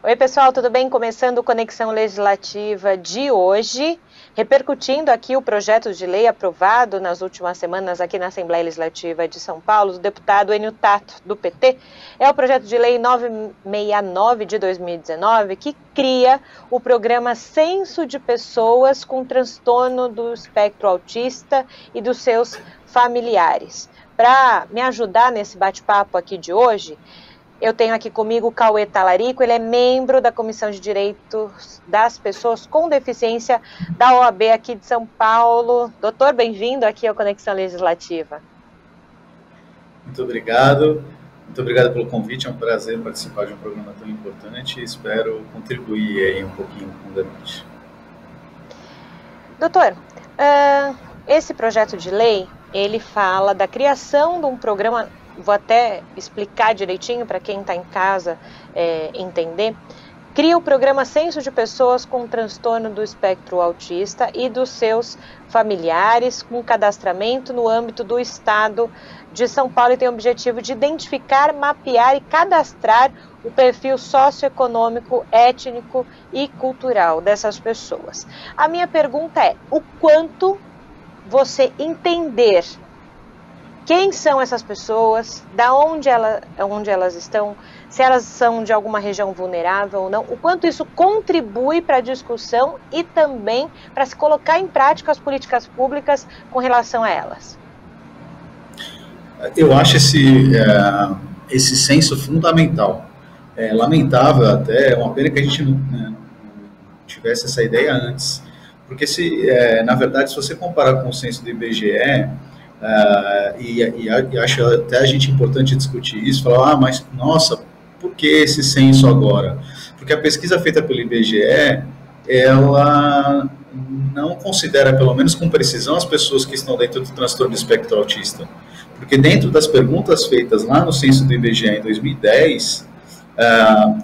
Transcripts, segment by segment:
Oi, pessoal, tudo bem? Começando o Conexão Legislativa de hoje, repercutindo aqui o projeto de lei aprovado nas últimas semanas aqui na Assembleia Legislativa de São Paulo, do deputado Enio Tato, do PT. É o projeto de lei 969 de 2019, que cria o programa Censo de Pessoas com Transtorno do Espectro Autista e dos seus familiares. Para me ajudar nesse bate-papo aqui de hoje, eu tenho aqui comigo o Cauê Talarico, ele é membro da Comissão de Direitos das Pessoas com Deficiência da OAB aqui de São Paulo. Doutor, bem-vindo aqui ao Conexão Legislativa. Muito obrigado pelo convite, é um prazer participar de um programa tão importante e espero contribuir aí um pouquinho com o debate. Doutor, esse projeto de lei, ele fala da criação de um programa. Vou até explicar direitinho para quem está em casa entender. Cria o programa Censo de Pessoas com Transtorno do Espectro Autista e dos seus familiares, com cadastramento no âmbito do Estado de São Paulo, e tem o objetivo de identificar, mapear e cadastrar o perfil socioeconômico, étnico e cultural dessas pessoas. A minha pergunta é: o quanto você entender quem são essas pessoas, da onde elas estão, se elas são de alguma região vulnerável ou não, o quanto isso contribui para a discussão e também para se colocar em prática as políticas públicas com relação a elas? Eu acho esse censo fundamental. É lamentável até, é uma pena que a gente não tivesse essa ideia antes, porque na verdade, se você comparar com o censo do IBGE, e acho até a gente importante discutir isso, falar, mas nossa, por que esse censo agora? Porque a pesquisa feita pelo IBGE, ela não considera, pelo menos com precisão, as pessoas que estão dentro do transtorno do espectro autista. Porque dentro das perguntas feitas lá no censo do IBGE em 2010,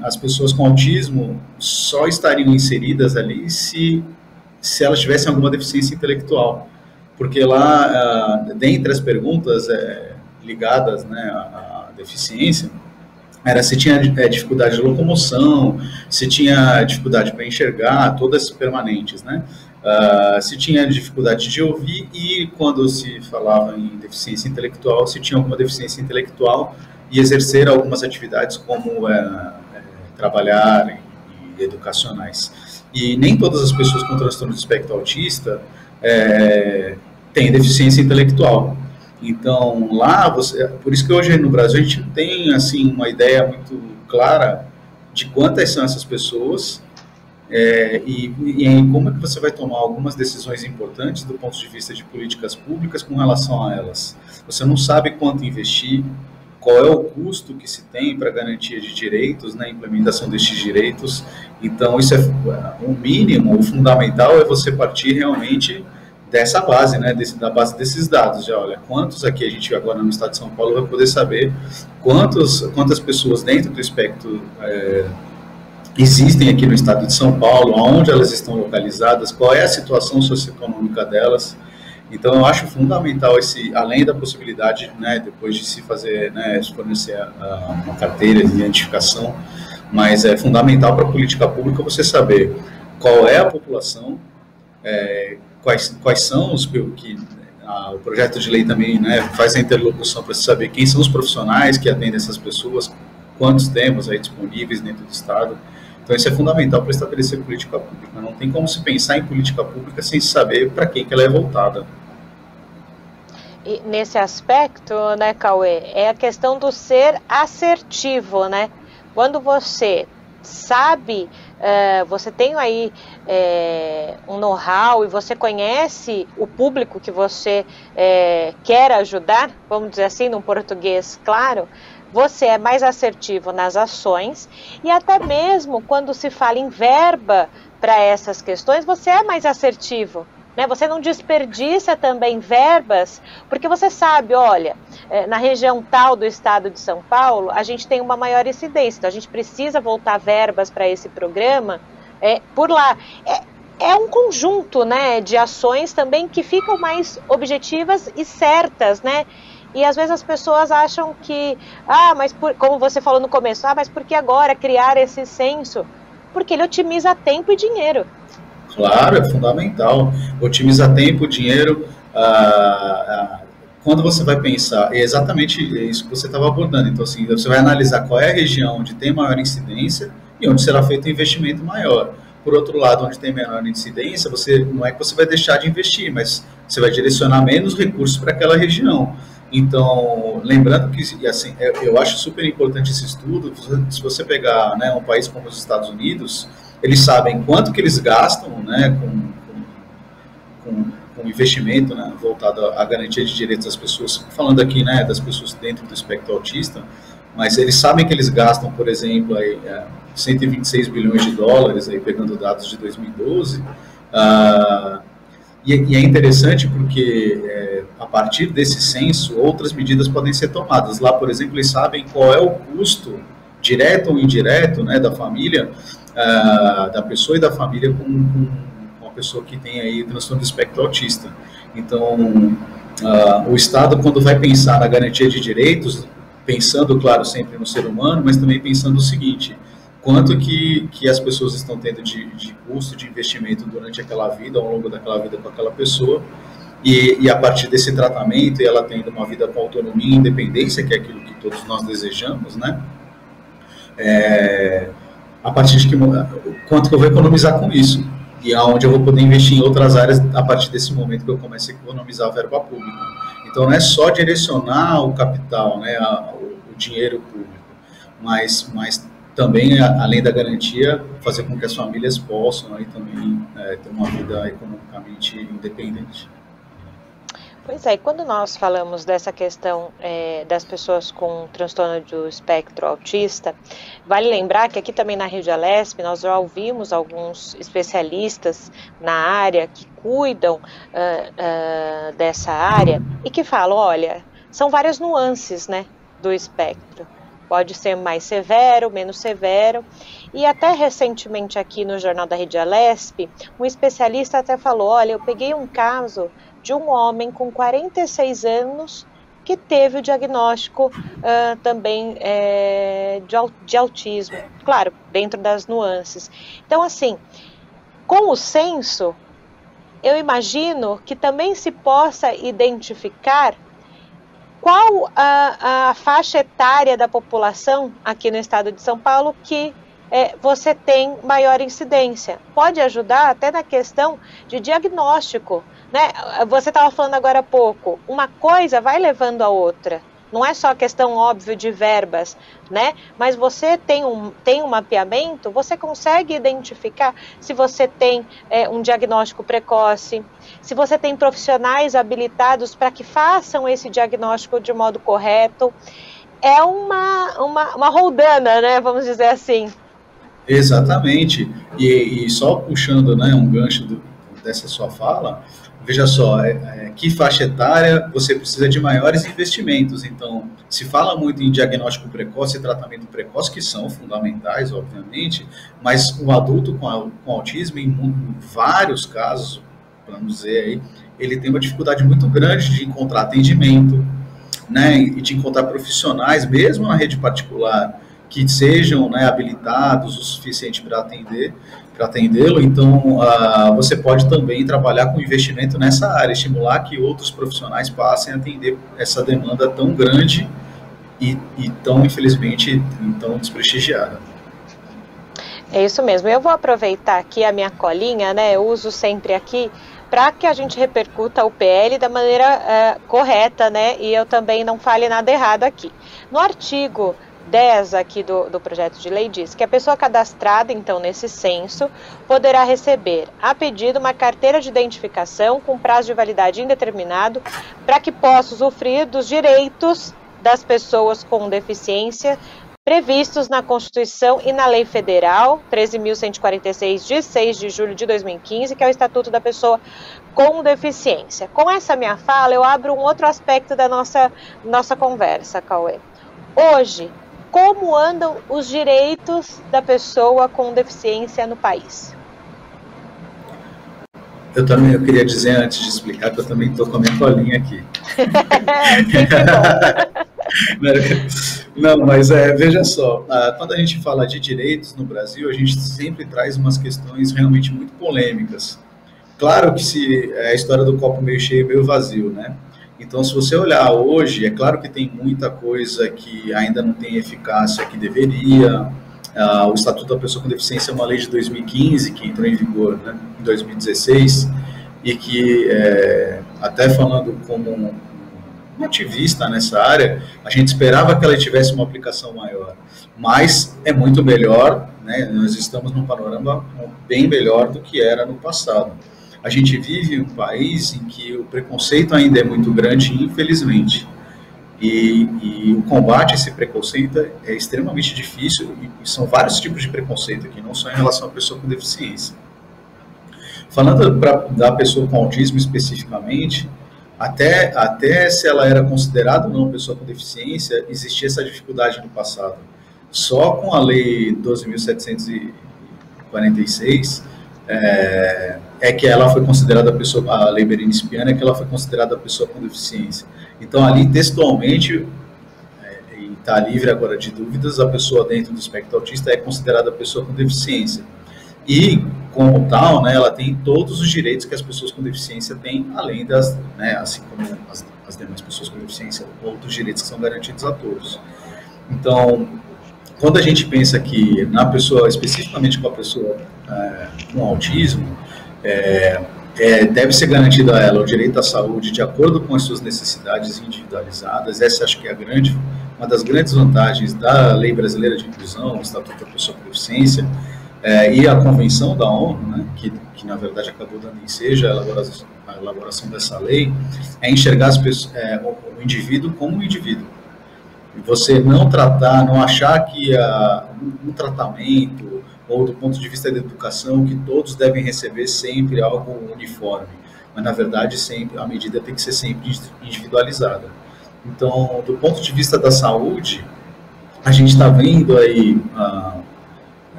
as pessoas com autismo só estariam inseridas ali se elas tivessem alguma deficiência intelectual. Porque lá, dentre as perguntas ligadas, né, à deficiência, era se tinha dificuldade de locomoção, se tinha dificuldade para enxergar, todas permanentes, né? Se tinha dificuldade de ouvir e, quando se falava em deficiência intelectual, se tinha alguma deficiência intelectual e exercer algumas atividades como trabalhar e educacionais. E nem todas as pessoas com transtorno de espectro autista tem deficiência intelectual. Então, lá, por isso que hoje no Brasil a gente não tem assim, uma ideia muito clara de quantas são essas pessoas e como é que você vai tomar algumas decisões importantes do ponto de vista de políticas públicas com relação a elas. Você não sabe quanto investir, qual é o custo que se tem para garantia de direitos, na implementação destes direitos. Então, isso é o mínimo, o fundamental é você partir realmente dessa base, né, da base desses dados. Já, olha, quantos aqui a gente agora no estado de São Paulo vai poder saber quantas pessoas dentro do espectro existem aqui no estado de São Paulo, aonde elas estão localizadas, qual é a situação socioeconômica delas. Então, eu acho fundamental além da possibilidade, né, depois de se fazer, né, fornecer uma carteira de identificação, mas é fundamental para a política pública você saber qual é a população, quais são os que o projeto de lei também, né, faz a interlocução para saber quem são os profissionais que atendem essas pessoas, quantos temos aí disponíveis dentro do Estado. Então, isso é fundamental para estabelecer política pública. Não tem como se pensar em política pública sem saber para quem que ela é voltada. E nesse aspecto, né, Cauê, é a questão do ser assertivo, né? Quando você sabe, você tem aí um know-how e você conhece o público que você quer ajudar, vamos dizer assim, num português claro, você é mais assertivo nas ações e até mesmo quando se fala em verba para essas questões, você é mais assertivo. Né? Você não desperdiça também verbas, porque você sabe, olha, na região tal do estado de São Paulo, a gente tem uma maior incidência, então a gente precisa voltar verbas para esse programa por lá. É um conjunto, né, de ações também que ficam mais objetivas e certas, né? E às vezes as pessoas acham que, mas como você falou no começo, mas por que agora criar esse censo? Porque ele otimiza tempo e dinheiro. Claro, é fundamental. Otimiza tempo, dinheiro. Quando você vai pensar, é exatamente isso que você estava abordando. Então, assim, você vai analisar qual é a região onde tem maior incidência e onde será feito um investimento maior. Por outro lado, onde tem menor incidência, não é que você vai deixar de investir, mas você vai direcionar menos recursos para aquela região. Então, lembrando que, assim, eu acho super importante esse estudo. Se você pegar, né, um país como os Estados Unidos, eles sabem quanto que eles gastam, né, com investimento, né, voltado à garantia de direitos das pessoas, falando aqui, né, das pessoas dentro do espectro autista, mas eles sabem que eles gastam, por exemplo, aí, 126 bilhões de dólares, aí, pegando dados de 2012, e é interessante porque, a partir desse censo, outras medidas podem ser tomadas. Lá, por exemplo, eles sabem qual é o custo, direto ou indireto, né, da família, da pessoa e da família com uma pessoa que tem aí transtorno do espectro autista. Então, o Estado, quando vai pensar na garantia de direitos, pensando, claro, sempre no ser humano, mas também pensando o seguinte: quanto que as pessoas estão tendo de custo, de investimento durante aquela vida, ao longo daquela vida com aquela pessoa, e a partir desse tratamento, e ela tendo uma vida com autonomia e independência, que é aquilo que todos nós desejamos, né? A partir de quanto que eu vou economizar com isso, e aonde eu vou poder investir em outras áreas a partir desse momento que eu comece a economizar a verba pública. Então, não é só direcionar o capital, né, o dinheiro público, mas também, além da garantia, fazer com que as famílias possam aí também ter uma vida economicamente independente. Pois é, e quando nós falamos dessa questão das pessoas com transtorno do espectro autista, vale lembrar que aqui também na Rede Alesp nós já ouvimos alguns especialistas na área que cuidam dessa área e que falam, olha, são várias nuances, né, do espectro. Pode ser mais severo, menos severo. E até recentemente aqui no Jornal da Rede Alesp, um especialista até falou, olha, eu peguei um caso de um homem com 46 anos que teve o diagnóstico também de autismo, claro, dentro das nuances. Então, assim, com o censo, eu imagino que também se possa identificar qual a faixa etária da população aqui no estado de São Paulo que você tem maior incidência. Pode ajudar até na questão de diagnóstico, né? Você estava falando agora há pouco, uma coisa vai levando a outra. Não é só questão, óbvio, de verbas, né? Mas você tem um mapeamento, você consegue identificar se você tem um diagnóstico precoce, se você tem profissionais habilitados para que façam esse diagnóstico de modo correto. É uma roldana, né? Vamos dizer assim. Exatamente. E só puxando, né, um gancho dessa sua fala, veja só, que faixa etária você precisa de maiores investimentos. Então, se fala muito em diagnóstico precoce e tratamento precoce, que são fundamentais, obviamente, mas o adulto com autismo, em vários casos, vamos dizer aí, ele tem uma dificuldade muito grande de encontrar atendimento, né, e de encontrar profissionais, mesmo na rede particular, que sejam, né, habilitados o suficiente para atendê-lo. Então, você pode também trabalhar com investimento nessa área, estimular que outros profissionais passem a atender essa demanda tão grande e tão, infelizmente, tão desprestigiada. É isso mesmo. Eu vou aproveitar aqui a minha colinha, né, eu uso sempre aqui, para que a gente repercuta o PL da maneira correta, né, e eu também não fale nada errado aqui. No artigo 10 aqui do projeto de lei diz que a pessoa cadastrada, então, nesse censo, poderá receber, a pedido, uma carteira de identificação com prazo de validade indeterminado para que possa usufruir dos direitos das pessoas com deficiência previstos na Constituição e na Lei Federal 13.146, de 6 de julho de 2015, que é o Estatuto da Pessoa com Deficiência. Com essa minha fala, eu abro um outro aspecto da nossa conversa, Cauê. Hoje, como andam os direitos da pessoa com deficiência no país? Eu queria dizer, antes de explicar, que eu também estou com a minha colinha aqui. Sempre bom. Não, mas veja só, quando a gente fala de direitos no Brasil, a gente sempre traz umas questões realmente muito polêmicas. Claro que é a história do copo meio cheio, meio vazio, né? Então, se você olhar hoje, é claro que tem muita coisa que ainda não tem eficácia que deveria. O Estatuto da Pessoa com Deficiência é uma lei de 2015 que entrou em vigor, né, em 2016 e que, até falando como um ativista nessa área, a gente esperava que ela tivesse uma aplicação maior, mas é muito melhor, né? Nós estamos num panorama bem melhor do que era no passado. A gente vive um país em que o preconceito ainda é muito grande, infelizmente. E o combate a esse preconceito é extremamente difícil, e são vários tipos de preconceito aqui, não só em relação à pessoa com deficiência. Falando da pessoa com autismo especificamente, até se ela era considerada ou não pessoa com deficiência, existia essa dificuldade no passado. Só com a Lei 12.746, que ela foi considerada a Lei Berenice-Piana, que ela foi considerada a pessoa com deficiência. Então, ali, textualmente, e está livre agora de dúvidas, a pessoa dentro do espectro autista é considerada a pessoa com deficiência. E, como tal, né, ela tem todos os direitos que as pessoas com deficiência têm, além das, né, assim como as demais pessoas com deficiência, outros direitos que são garantidos a todos. Então, quando a gente pensa que na pessoa, especificamente com a pessoa com autismo, deve ser garantido a ela o direito à saúde de acordo com as suas necessidades individualizadas. Essa acho que é uma das grandes vantagens da Lei Brasileira de Inclusão, o Estatuto da Pessoa com Deficiência, e a Convenção da ONU, né, que na verdade acabou dando ensejo à elaboração dessa lei, é enxergar o indivíduo como um indivíduo. E você não achar que um tratamento ou do ponto de vista da educação, que todos devem receber sempre algo uniforme, mas na verdade sempre a medida tem que ser sempre individualizada. Então, do ponto de vista da saúde, a gente está vendo aí,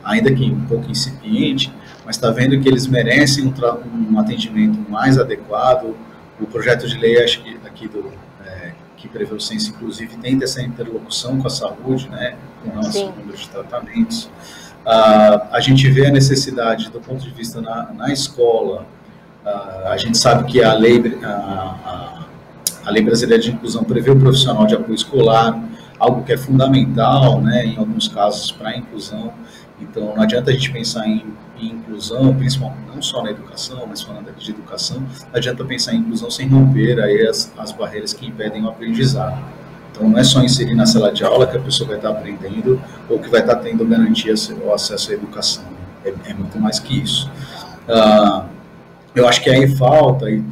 ainda que um pouco incipiente, mas está vendo que eles merecem um atendimento mais adequado. O projeto de lei, acho que aqui que prevê o censo, inclusive, tem essa interlocução com a saúde, né, com o nosso número de tratamentos. A gente vê a necessidade, do ponto de vista na escola, a gente sabe que a lei Brasileira de Inclusão prevê o profissional de apoio escolar, algo que é fundamental, né, em alguns casos, para a inclusão. Então, não adianta a gente pensar em inclusão, principalmente não só na educação, mas falando aqui de educação, não adianta pensar em inclusão sem romper aí as barreiras que impedem o aprendizado. Então, não é só inserir na sala de aula que a pessoa vai estar aprendendo ou que vai estar tendo garantia ao acesso à educação. É muito mais que isso. Eu acho que aí falta, e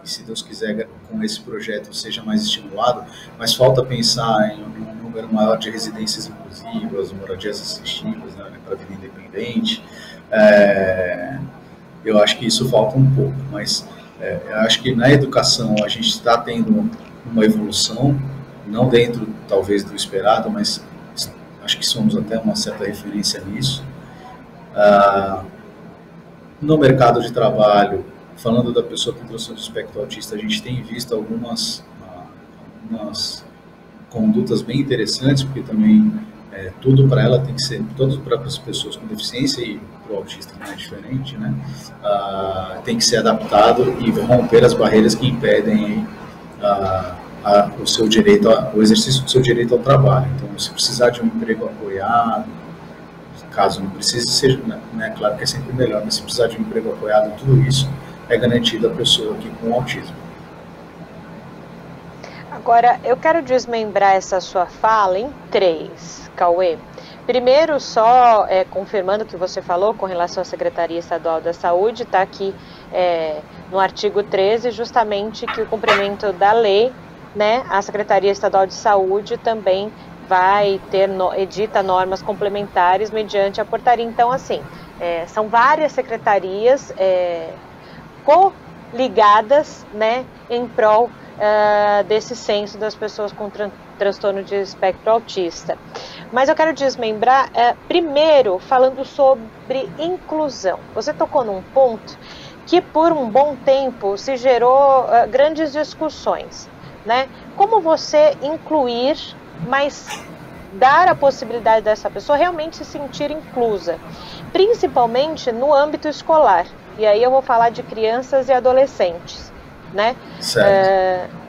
se Deus quiser, com esse projeto seja mais estimulado, mas falta pensar em um número maior de residências inclusivas, moradias assistivas, né, para a vida independente. Eu acho que isso falta um pouco, mas eu acho que na educação a gente está tendo uma evolução, não dentro, talvez, do esperado, mas acho que somos até uma certa referência nisso. No mercado de trabalho, falando da pessoa com transtorno de espectro autista, a gente tem visto algumas condutas bem interessantes, porque também tudo para ela tem que ser, todos para as pessoas com deficiência, e para o autista não é diferente, né? Tem que ser adaptado e romper as barreiras que impedem o seu direito, o exercício do seu direito ao trabalho. Então, se precisar de um emprego apoiado, caso não precise, seja, né, claro que é sempre melhor, mas se precisar de um emprego apoiado, tudo isso é garantido à pessoa aqui com autismo. Agora, eu quero desmembrar essa sua fala em 3, Cauê. Primeiro, só confirmando o que você falou com relação à Secretaria Estadual da Saúde, está aqui no artigo 13, justamente que o cumprimento da lei, né, a Secretaria Estadual de Saúde também vai edita normas complementares mediante a portaria. Então, assim, são várias secretarias coligadas, né, em prol desse censo das pessoas com transtorno de espectro autista. Mas eu quero desmembrar, primeiro, falando sobre inclusão. Você tocou num ponto que por um bom tempo se gerou grandes discussões, né? Como você incluir, mas dar a possibilidade dessa pessoa realmente se sentir inclusa, principalmente no âmbito escolar. E aí eu vou falar de crianças e adolescentes, né? Certo.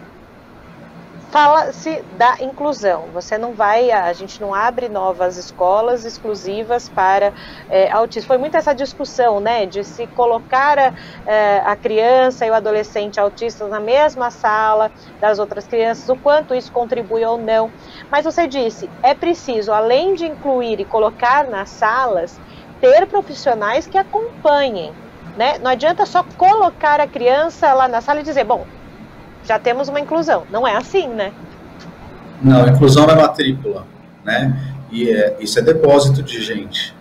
Fala-se da inclusão. Você não vai, a gente não abre novas escolas exclusivas para autistas. Foi muito essa discussão, né, de se colocar a criança e o adolescente autistas na mesma sala das outras crianças, o quanto isso contribui ou não. Mas você disse, é preciso, além de incluir e colocar nas salas, ter profissionais que acompanhem, né? Não adianta só colocar a criança lá na sala e dizer, bom, já temos uma inclusão. Não é assim, né? Não, inclusão na matrícula, né? E isso é depósito de gente,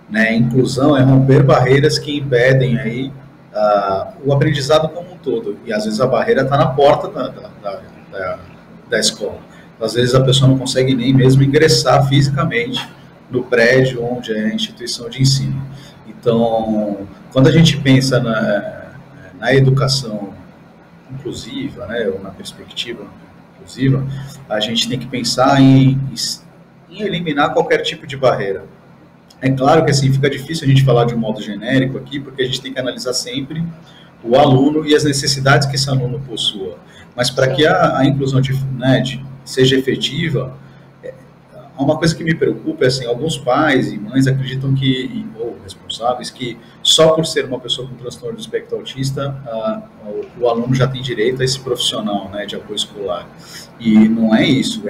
né? Inclusão é romper barreiras que impedem aí o aprendizado como um todo. E às vezes a barreira está na porta da escola. Às vezes a pessoa não consegue nem mesmo ingressar fisicamente no prédio onde é a instituição de ensino. Então, quando a gente pensa na educação inclusiva, né, ou na perspectiva inclusiva, a gente tem que pensar em eliminar qualquer tipo de barreira. É claro que assim fica difícil a gente falar de um modo genérico aqui, porque a gente tem que analisar sempre o aluno e as necessidades que esse aluno possua. Mas para que a inclusão seja efetiva, uma coisa que me preocupa é assim, alguns pais e mães acreditam ou responsáveis, que só por ser uma pessoa com transtorno do espectro autista, o aluno já tem direito a esse profissional, né, de apoio escolar. E não é isso,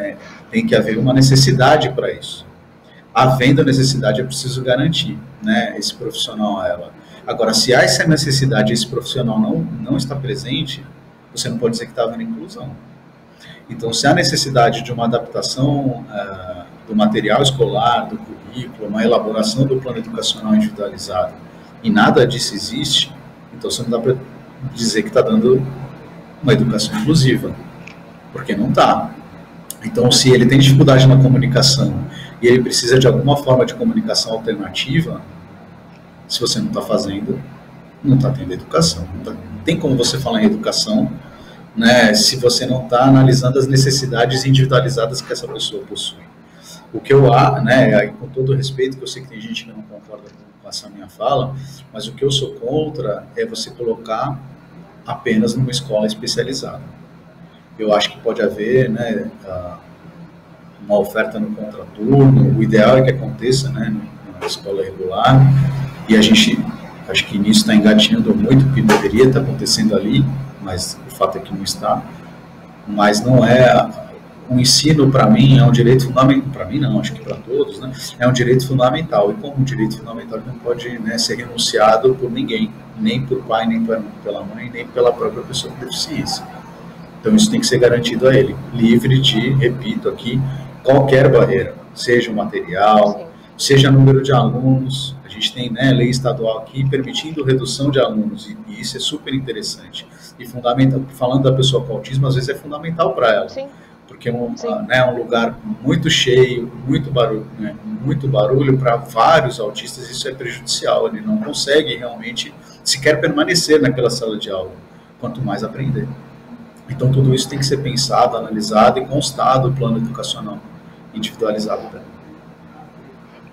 tem que haver uma necessidade para isso. Havendo necessidade, é preciso garantir, né, esse profissional a ela. Agora, se há essa necessidade e esse profissional não está presente, você não pode dizer que está havendo inclusão. Então, se há necessidade de uma adaptação do material escolar, do currículo, uma elaboração do plano educacional individualizado, e nada disso existe, então você não dá para dizer que está dando uma educação inclusiva, porque não está. Então, se ele tem dificuldade na comunicação e ele precisa de alguma forma de comunicação alternativa, se você não está fazendo, não está tendo educação. Não tem como você falar em educação, né, se você não está analisando as necessidades individualizadas que essa pessoa possui. O que eu acho, né, com todo respeito, que eu sei que tem gente que não concorda com essa minha fala, mas o que eu sou contra é você colocar apenas numa escola especializada. Eu acho que pode haver, né, uma oferta no contraturno, o ideal é que aconteça, né, numa escola regular, e a gente, acho que nisso está engatinhando muito, o que deveria estar acontecendo ali, mas o fato é que não está. Mas não é um ensino, para mim, é um direito fundamental. Para mim não, acho que para todos, né? É um direito fundamental. E como um direito fundamental, ele não pode, né, ser renunciado por ninguém, nem por pai, nem pela mãe, nem pela própria pessoa com deficiência. Então isso tem que ser garantido a ele, livre de, repito aqui, qualquer barreira, seja o material, seja o número de alunos. A gente tem, né, lei estadual aqui permitindo redução de alunos, e isso é super interessante. E fundamental, falando da pessoa com autismo, às vezes é fundamental para ela. Sim. Porque é um lugar muito cheio, muito barulho, né, muito barulho para vários autistas, isso é prejudicial. Ele não consegue realmente sequer permanecer naquela sala de aula, quanto mais aprender. Então tudo isso tem que ser pensado, analisado e constado o plano educacional individualizado também.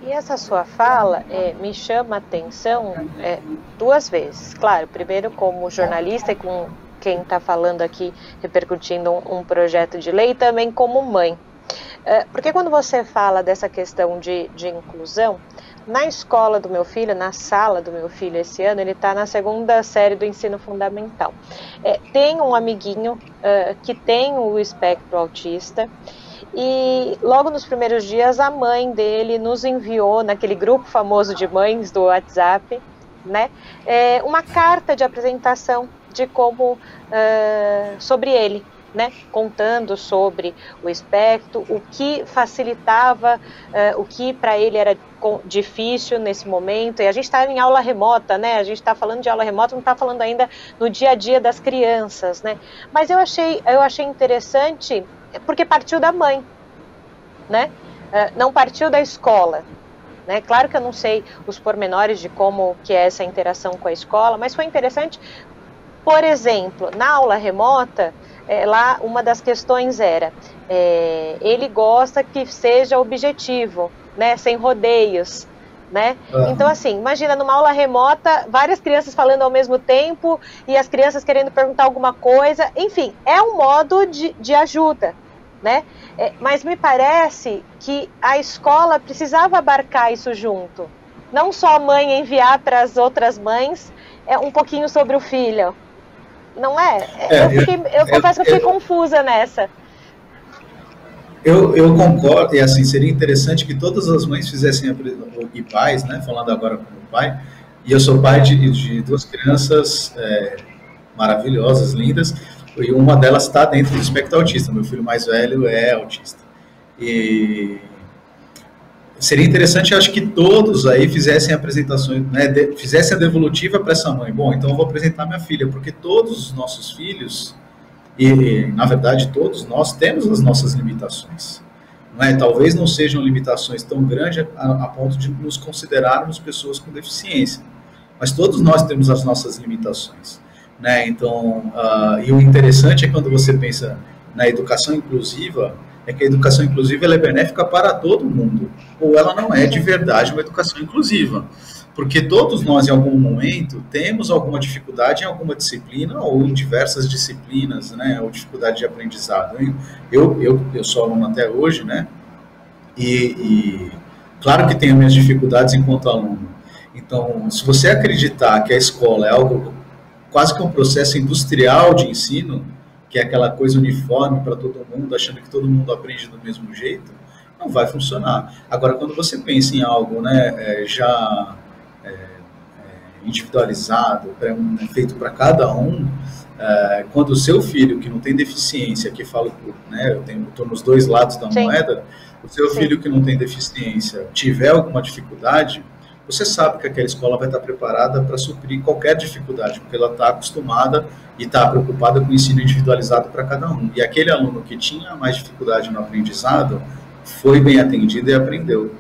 E essa sua fala me chama a atenção duas vezes. Claro, primeiro como jornalista e com quem está falando aqui, repercutindo um projeto de lei, e também como mãe. Porque quando você fala dessa questão de inclusão, na escola do meu filho, na sala do meu filho esse ano, ele está na 2ª série do ensino fundamental. Tem um amiguinho que tem o espectro autista, e logo nos primeiros dias a mãe dele nos enviou, naquele grupo famoso de mães do WhatsApp, né, uma carta de apresentação de como, sobre ele, né, contando sobre o espectro, o que facilitava, o que para ele era difícil nesse momento. E a gente está em aula remota, né, a gente está falando de aula remota, não está falando ainda no dia a dia das crianças, né, mas eu achei interessante, porque partiu da mãe, né, não partiu da escola. né? Claro que eu não sei os pormenores de como que é essa interação com a escola, mas foi interessante. Por exemplo, na aula remota, lá uma das questões era, ele gosta que seja objetivo, né? Sem rodeios. Né? Então, assim, imagina numa aula remota, várias crianças falando ao mesmo tempo e as crianças querendo perguntar alguma coisa, enfim, é um modo de ajuda, né? Mas me parece que a escola precisava abarcar isso junto, não só a mãe enviar para as outras mães um pouquinho sobre o filho, não é? Eu confesso que eu fiquei confusa nessa. Eu concordo, e assim, seria interessante que todas as mães fizessem, e pais, né, falando agora como pai, e eu sou pai de duas crianças maravilhosas, lindas, e uma delas está dentro do espectro autista, meu filho mais velho é autista. E seria interessante, acho que todos aí fizessem apresentações, né, fizessem a devolutiva para essa mãe. Bom, então eu vou apresentar minha filha, porque todos os nossos filhos... E, na verdade, todos nós temos as nossas limitações. Não é? Talvez não sejam limitações tão grandes a ponto de nos considerarmos pessoas com deficiência. Mas todos nós temos as nossas limitações. Né? Então, e o interessante é quando você pensa na educação inclusiva, é que a educação inclusiva ela é benéfica para todo mundo. Ou ela não é de verdade uma educação inclusiva. Porque todos nós, em algum momento, temos alguma dificuldade em alguma disciplina ou em diversas disciplinas, né, ou dificuldade de aprendizado. Eu sou aluno até hoje, né, e claro que tenho minhas dificuldades enquanto aluno. Então, se você acreditar que a escola é algo quase que um processo industrial de ensino, que é aquela coisa uniforme para todo mundo, achando que todo mundo aprende do mesmo jeito, não vai funcionar. Agora, quando você pensa em algo, né, já... individualizado, feito para cada um, quando o seu filho que não tem deficiência, que falo, né, eu estou nos dois lados da moeda, o seu filho que não tem deficiência tiver alguma dificuldade, você sabe que aquela escola vai estar preparada para suprir qualquer dificuldade, porque ela está acostumada e está preocupada com o ensino individualizado para cada um. E aquele aluno que tinha mais dificuldade no aprendizado foi bem atendido e aprendeu.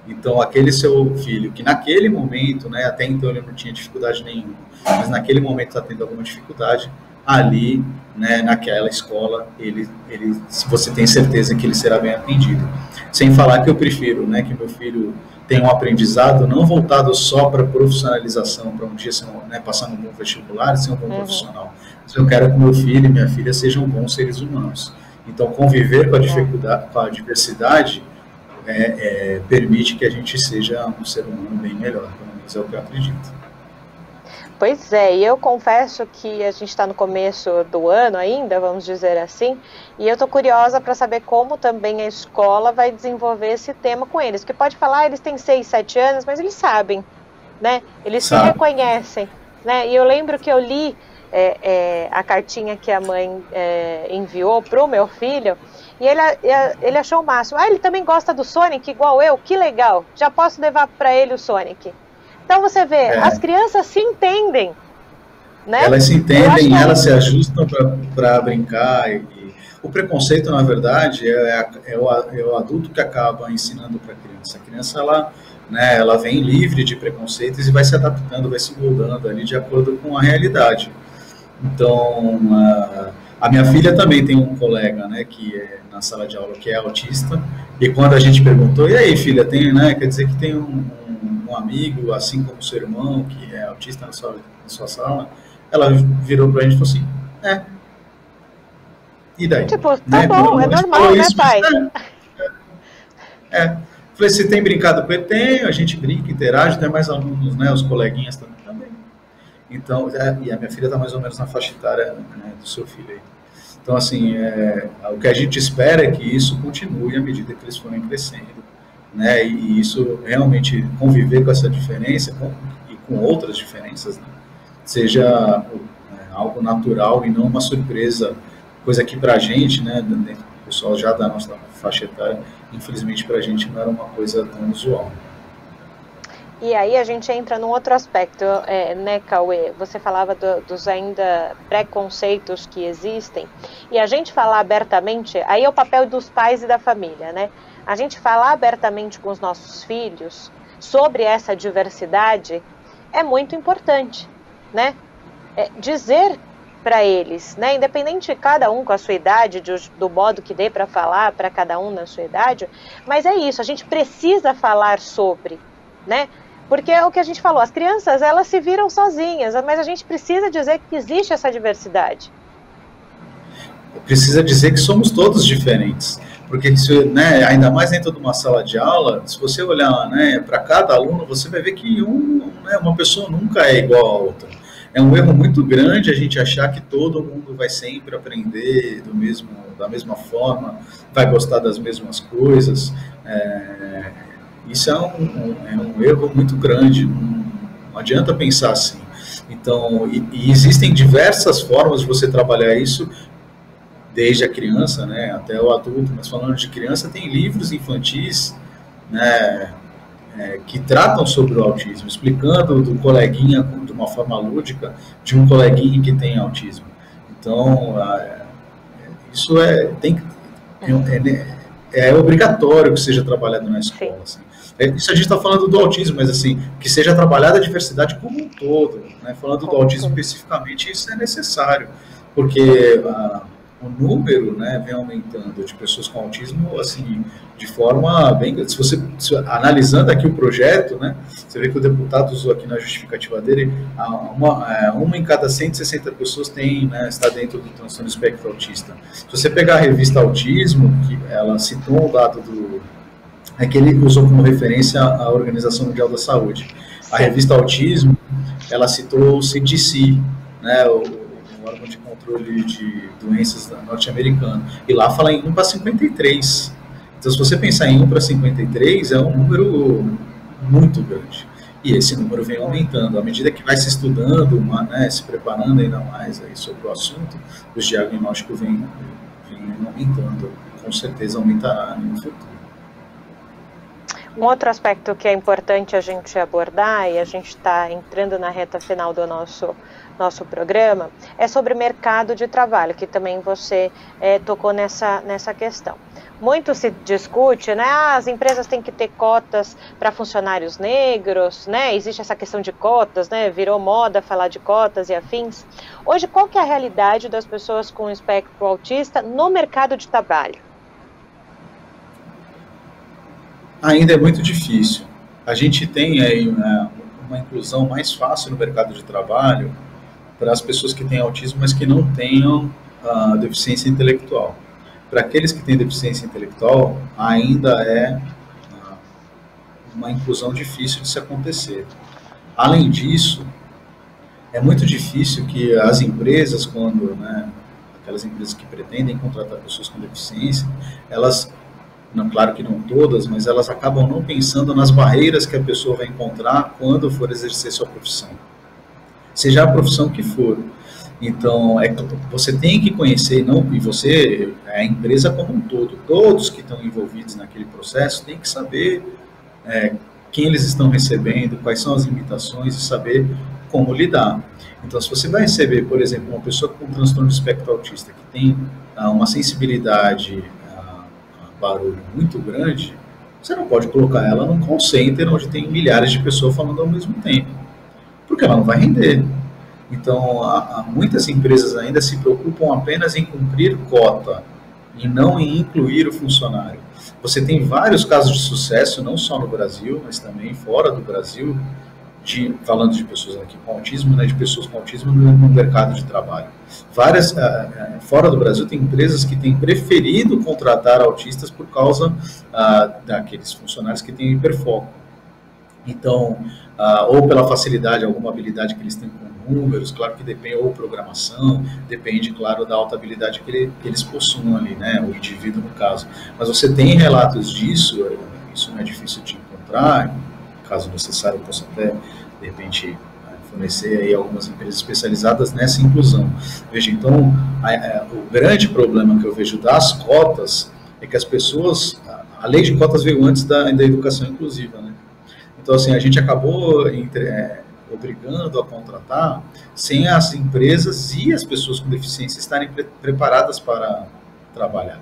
Então, aquele seu filho, que naquele momento, né, até então ele não tinha dificuldade nenhuma, mas naquele momento está tendo alguma dificuldade, ali, né, naquela escola, você tem certeza que ele será bem atendido. Sem falar que eu prefiro, né, que meu filho tenha um aprendizado não voltado só para profissionalização, para um dia ser passar num bom vestibular e ser um bom profissional. Mas eu quero que meu filho e minha filha sejam bons seres humanos. Então, conviver com a dificuldade, com a diversidade, permite que a gente seja um ser humano bem melhor, pelo menos é o que eu acredito. Pois é, e eu confesso que a gente está no começo do ano ainda, vamos dizer assim, e eu estou curiosa para saber como também a escola vai desenvolver esse tema com eles, porque pode falar, eles têm 6, 7 anos, mas eles sabem, né? Eles se reconhecem, né? E eu lembro que eu li a cartinha que a mãe enviou para o meu filho, e ele achou o máximo. Ele também gosta do Sonic, igual eu, que legal, já posso levar para ele o Sonic. Então você vê, as crianças se entendem, né? Elas se entendem, elas se ajustam para brincar. E o preconceito, na verdade, é o adulto que acaba ensinando para a criança. A criança, ela vem livre de preconceitos e vai se adaptando, vai se moldando ali de acordo com a realidade. Então, a minha filha também tem um colega, né, que é na sala de aula, que é autista, e quando a gente perguntou, e aí, filha, tem, né, quer dizer que tem um amigo, assim como o seu irmão, que é autista na sua sala, ela virou pra gente e falou assim, e daí? Tipo, tá bom, é normal, né, pai? Falei, você tem brincado com ele? Tem, a gente brinca, interage, tem mais alunos, né, os coleguinhas também. Então, e a minha filha está mais ou menos na faixa etária, né, do seu filho aí. Então, assim, o que a gente espera é que isso continue à medida que eles forem crescendo, né, e isso realmente conviver com essa diferença e com outras diferenças, né, seja algo natural e não uma surpresa, coisa que para a gente, né, o pessoal já da nossa faixa etária, infelizmente para a gente não era uma coisa tão usual. E aí a gente entra num outro aspecto, né, Cauê? Você falava dos ainda preconceitos que existem, e a gente falar abertamente, aí é o papel dos pais e da família, né? A gente falar abertamente com os nossos filhos sobre essa diversidade é muito importante, né? Dizer para eles, né? Independente de cada um com a sua idade, do modo que dê para falar para cada um na sua idade, mas é isso, a gente precisa falar sobre, né? Porque é o que a gente falou, as crianças, elas se viram sozinhas, mas a gente precisa dizer que existe essa diversidade. Precisa dizer que somos todos diferentes, porque né, ainda mais dentro de uma sala de aula, se você olhar, né, para cada aluno, você vai ver que uma pessoa nunca é igual a outra. É um erro muito grande a gente achar que todo mundo vai sempre aprender da mesma forma, vai gostar das mesmas coisas. Isso é um erro muito grande, não adianta pensar assim. Então, e existem diversas formas de você trabalhar isso, desde a criança, né, até o adulto, mas falando de criança, tem livros infantis, né, que tratam sobre o autismo, explicando do coleguinha de uma forma lúdica, de um coleguinha que tem autismo. Então, isso é obrigatório que seja trabalhado na escola. Assim. Isso a gente está falando do autismo, mas assim, que seja trabalhada a diversidade como um todo, né? Falando do autismo especificamente, isso é necessário, porque o número, né, vem aumentando de pessoas com autismo, assim, de forma bem... analisando aqui o projeto, né, você vê que o deputado usou aqui na justificativa dele, uma em cada 160 pessoas está dentro do transtorno espectro autista. Se você pegar a revista Autismo, que ela citou um dado que ele usou como referência a Organização Mundial da Saúde. A revista Autismo, ela citou o CDC, né, o órgão de controle de doenças norte-americano, e lá fala em 1 para 53. Então, se você pensar em 1 para 53, é um número muito grande. E esse número vem aumentando. À medida que vai se estudando, né, se preparando ainda mais aí sobre o assunto, os diagnósticos vêm aumentando. Com certeza aumentará no futuro. Um outro aspecto que é importante a gente abordar, e a gente está entrando na reta final do nosso programa, é sobre mercado de trabalho, que também você tocou nessa questão. Muito se discute, né? As empresas têm que ter cotas para funcionários negros, né? Existe essa questão de cotas, né? Virou moda falar de cotas e afins. Hoje, qual que é a realidade das pessoas com espectro autista no mercado de trabalho? Ainda é muito difícil. A gente tem aí uma inclusão mais fácil no mercado de trabalho para as pessoas que têm autismo, mas que não tenham deficiência intelectual. Para aqueles que têm deficiência intelectual, ainda é uma inclusão difícil de se acontecer. Além disso, é muito difícil que as empresas, quando, né, aquelas empresas que pretendem contratar pessoas com deficiência, elas... Não, claro que não todas, mas elas acabam não pensando nas barreiras que a pessoa vai encontrar quando for exercer sua profissão, seja a profissão que for. Então, você tem que conhecer, e você, a empresa como um todo, todos que estão envolvidos naquele processo, tem que saber quem eles estão recebendo, quais são as limitações e saber como lidar. Então, se você vai receber, por exemplo, uma pessoa com transtorno de espectro autista que tem uma sensibilidade barulho muito grande, você não pode colocar ela num call center onde tem milhares de pessoas falando ao mesmo tempo, porque ela não vai render. Então, muitas empresas ainda se preocupam apenas em cumprir cota e não em incluir o funcionário. Você tem vários casos de sucesso, não só no Brasil, mas também fora do Brasil, falando de pessoas aqui com autismo, né, de pessoas com autismo no mercado de trabalho. Várias, fora do Brasil, tem empresas que têm preferido contratar autistas por causa daqueles funcionários que têm hiperfoco. Então, ou pela facilidade, alguma habilidade que eles têm com números, claro que depende, ou programação, depende, claro, da alta habilidade que eles possuam ali, né, o indivíduo no caso. Mas você tem relatos disso, isso não é difícil de encontrar, caso necessário, eu posso até, de repente, fornecer aí algumas empresas especializadas nessa inclusão. Veja, então, o grande problema que eu vejo das cotas é que as pessoas, a lei de cotas veio antes da educação inclusiva, né? Então, assim, a gente acabou obrigando a contratar sem as empresas e as pessoas com deficiência estarem preparadas para trabalhar.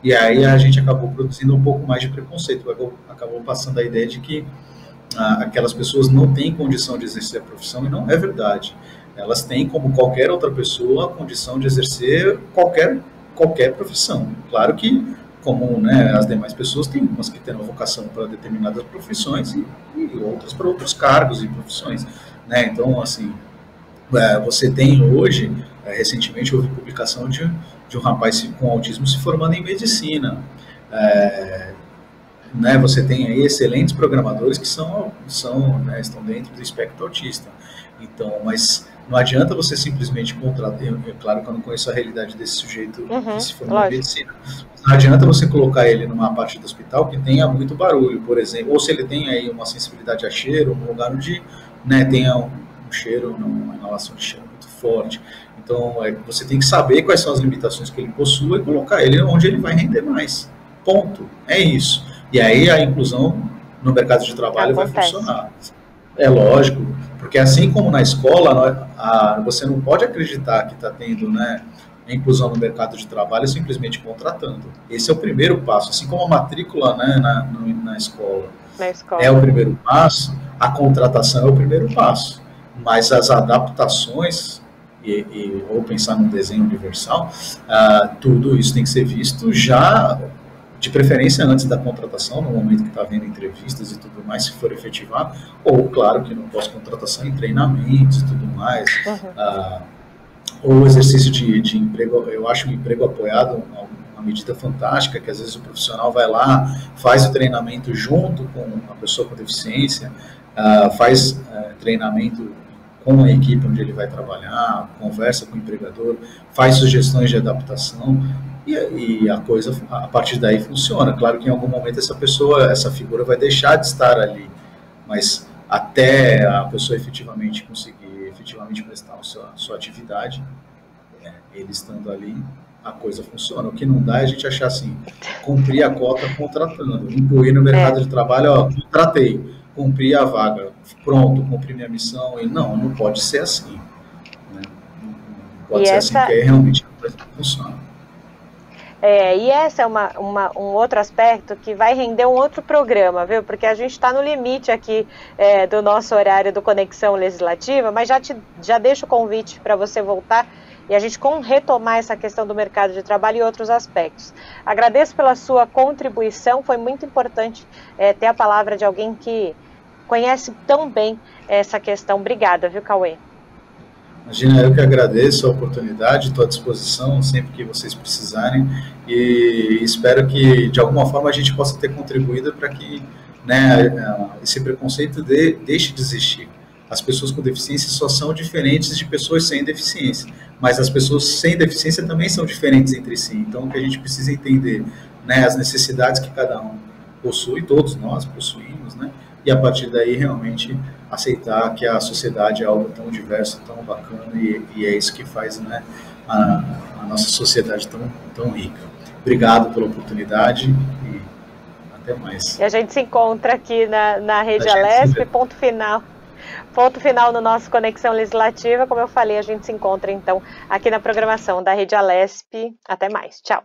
E aí a gente acabou produzindo um pouco mais de preconceito, acabou passando a ideia de que aquelas pessoas não têm condição de exercer a profissão, e não é verdade. Elas têm, como qualquer outra pessoa, a condição de exercer qualquer profissão. Claro que, como, né, as demais pessoas, tem umas que têm uma vocação para determinadas profissões e outras para outros cargos e profissões, né? Então, assim, você tem hoje, recentemente houve publicação de um rapaz com autismo se formando em medicina. Né, você tem aí excelentes programadores que né, estão dentro do espectro autista. Então, mas não adianta você simplesmente contratar. É claro que eu não conheço a realidade desse sujeito que se formou em medicina. Não adianta você colocar ele numa parte do hospital que tenha muito barulho, por exemplo, ou se ele tem aí uma sensibilidade a cheiro, um lugar onde, né, tenha um cheiro, uma inalação de cheiro muito forte. Então, você tem que saber quais são as limitações que ele possui e colocar ele onde ele vai render mais. Ponto. É isso. E aí a inclusão no mercado de trabalho vai funcionar. É lógico, porque assim como na escola, você não pode acreditar que está tendo, né, a inclusão no mercado de trabalho simplesmente contratando. Esse é o primeiro passo. Assim como a matrícula, né, na escola é o primeiro passo, a contratação é o primeiro passo. Mas as adaptações, ou pensar num desenho universal, tudo isso tem que ser visto já, de preferência antes da contratação, no momento que está havendo entrevistas e tudo mais, se for efetivar, ou, claro, que no pós-contratação, em treinamentos e tudo mais, ou exercício de emprego. Eu acho o emprego apoiado uma medida fantástica, que às vezes o profissional vai lá, faz o treinamento junto com a pessoa com deficiência, faz treinamento com a equipe onde ele vai trabalhar, conversa com o empregador, faz sugestões de adaptação, e a coisa, a partir daí, funciona. Claro que em algum momento essa figura vai deixar de estar ali, mas até a pessoa efetivamente conseguir prestar a sua atividade, ele estando ali, a coisa funciona. O que não dá é a gente achar assim, cumprir a cota contratando, incluir no mercado de trabalho, contratei, cumpri a vaga, pronto, cumpri minha missão, e não pode ser assim. Né? Não pode ser assim, porque aí realmente a coisa não funciona. E esse é um outro aspecto que vai render um outro programa, viu? Porque a gente está no limite aqui do nosso horário do Conexão Legislativa, mas já deixo o convite para você voltar e a gente retomar essa questão do mercado de trabalho e outros aspectos. Agradeço pela sua contribuição, foi muito importante ter a palavra de alguém que conhece tão bem essa questão. Obrigada, viu, Cauê? Imagina, eu que agradeço a oportunidade, estou à disposição sempre que vocês precisarem e espero que, de alguma forma, a gente possa ter contribuído para que, né, esse preconceito deixe de existir. As pessoas com deficiência só são diferentes de pessoas sem deficiência, mas as pessoas sem deficiência também são diferentes entre si. Então, o que a gente precisa entender, né, as necessidades que cada um possui, todos nós possuímos, né, e a partir daí realmente aceitar que a sociedade é algo tão diverso, tão bacana, e é isso que faz, né, a nossa sociedade tão rica. Obrigado pela oportunidade e até mais. E a gente se encontra aqui na Rede Alesp, ponto final. Ponto final no nosso Conexão Legislativa. Como eu falei, a gente se encontra então aqui na programação da Rede Alesp. Até mais. Tchau.